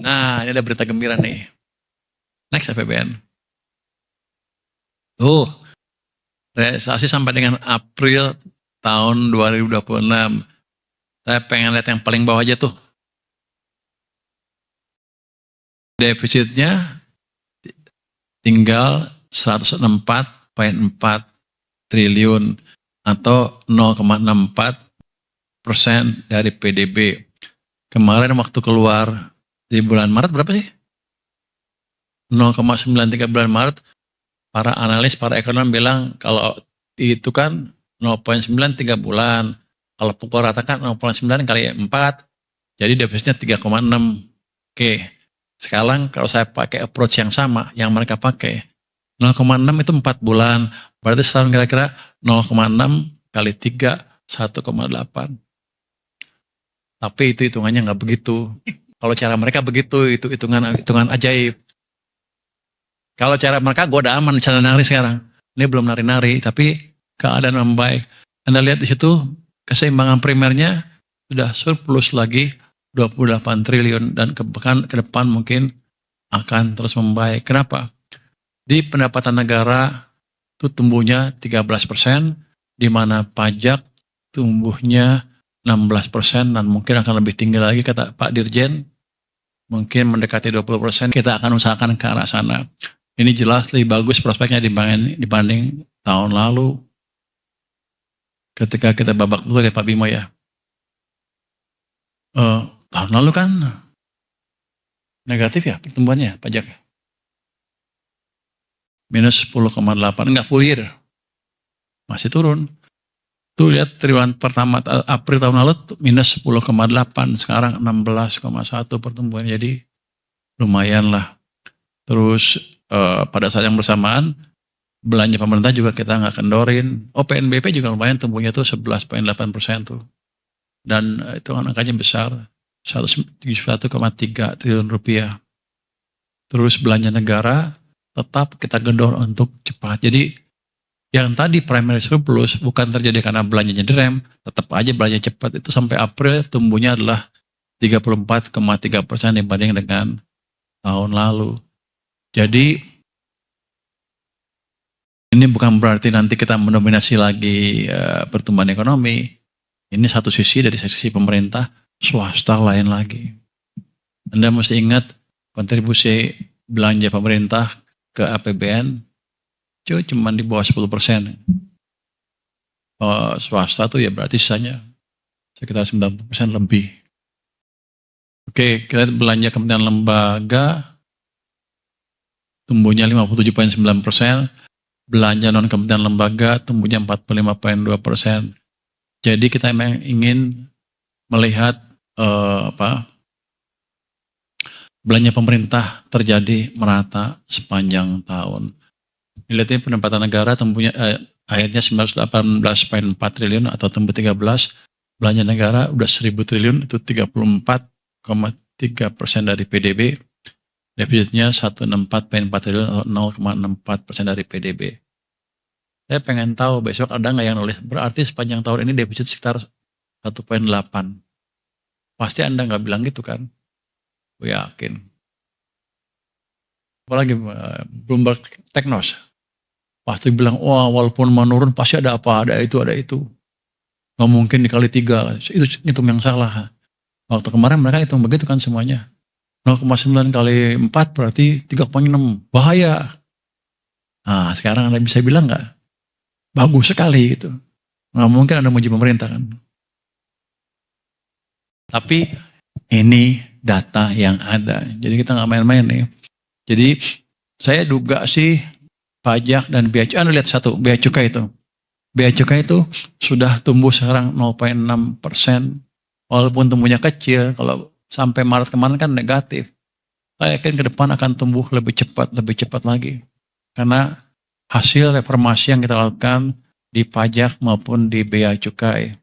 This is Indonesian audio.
Nah, ini ada berita gembira nih. Next APBN. Tuh, realisasi sampai dengan April tahun 2026. Saya pengen lihat yang paling bawah aja tuh. Defisitnya tinggal 104,4 triliun atau 0,64% dari PDB. Kemarin waktu keluar di bulan Maret berapa sih? 0,93 bulan Maret, para analis, para ekonom bilang kalau itu kan 0,93 bulan. Kalau pukul rata kan 0,9 kali 4, jadi defisitnya 3,6. Oke, sekarang kalau saya pakai approach yang sama, yang mereka pakai, 0,6 itu 4 bulan, berarti setahun kira-kira 0,6 kali 3, 1,8. Tapi itu hitungannya nggak begitu. Kalau cara mereka begitu, itu hitungan ajaib. Kalau cara mereka, gue udah aman cara nari sekarang. Ini belum nari-nari, tapi keadaan membaik. Anda lihat di situ, keseimbangan primernya sudah surplus lagi 28 triliun dan ke depan mungkin akan terus membaik. Kenapa? Di pendapatan negara itu tumbuhnya 13%, di mana pajak tumbuhnya 16% dan mungkin akan lebih tinggi lagi kata Pak Dirjen. Mungkin mendekati 20%, kita akan usahakan ke arah sana. Ini jelas lebih bagus prospeknya dibanding tahun lalu. Ketika kita babak dulu ya Pak Bimo ya. Tahun lalu kan negatif ya pertumbuhannya pajak. Minus 10,8, enggak full year. Masih turun. Tuh lihat triwulan pertama April tahun lalu minus 10,8, sekarang 16,1 pertumbuhan, jadi lumayan lah. Terus pada saat yang bersamaan belanja pemerintah juga kita nggak kendorin. PNBP juga lumayan tumbuhnya tuh 11,8% tuh. Dan itu angkanya besar, 171,3 triliun rupiah. Terus belanja negara tetap kita gendor untuk cepat. Jadi yang tadi primary surplus bukan terjadi karena belanjanya direm, tetap aja belanja cepat. Itu sampai April tumbuhnya adalah 34,3% dibanding dengan tahun lalu. Jadi ini bukan berarti nanti kita mendominasi lagi pertumbuhan ekonomi. Ini satu sisi dari sisi pemerintah, swasta lain lagi. Anda mesti ingat kontribusi belanja pemerintah ke APBN cuma di bawah 10%. Swasta tuh ya berarti sisanya sekitar 90% lebih. Oke, kita lihat belanja kementerian lembaga tumbuhnya 57,9%, belanja non kementerian lembaga tumbuhnya 45,2%. Jadi kita memang ingin melihat belanja pemerintah terjadi merata sepanjang tahun. Dilihatnya pendapatan negara tumbuhnya akhirnya 918,4 triliun atau tumbuh 13. Belanja negara udah 1.000 triliun, itu 34,3% dari PDB. Defisitnya 164,4 triliun atau 0,64% dari PDB. Saya pengen tahu besok ada nggak yang nulis, berarti sepanjang tahun ini defisit sekitar 1,8. Pasti Anda nggak bilang gitu kan? Gue yakin. Apalagi Bloomberg Technos. Pasti bilang, wah walaupun menurun pasti ada apa, ada itu, ada itu. Nggak mungkin dikali 3, itu hitung yang salah. Waktu kemarin mereka hitung begitu kan semuanya. 0,9 kali 4 berarti 3,6, bahaya. Nah sekarang Anda bisa bilang nggak? Bagus sekali gitu. Nggak mungkin Anda muji pemerintah kan. Tapi ini data yang ada. Jadi kita nggak main-main nih. Jadi saya duga sih pajak dan bea cukai, Anda lihat satu, bea cukai itu. Bea cukai itu sudah tumbuh sekarang 0,6%. Walaupun tumbuhnya kecil, kalau sampai Maret kemarin kan negatif. Saya yakin ke depan akan tumbuh lebih cepat lagi. Karena hasil reformasi yang kita lakukan di pajak maupun di bea cukai.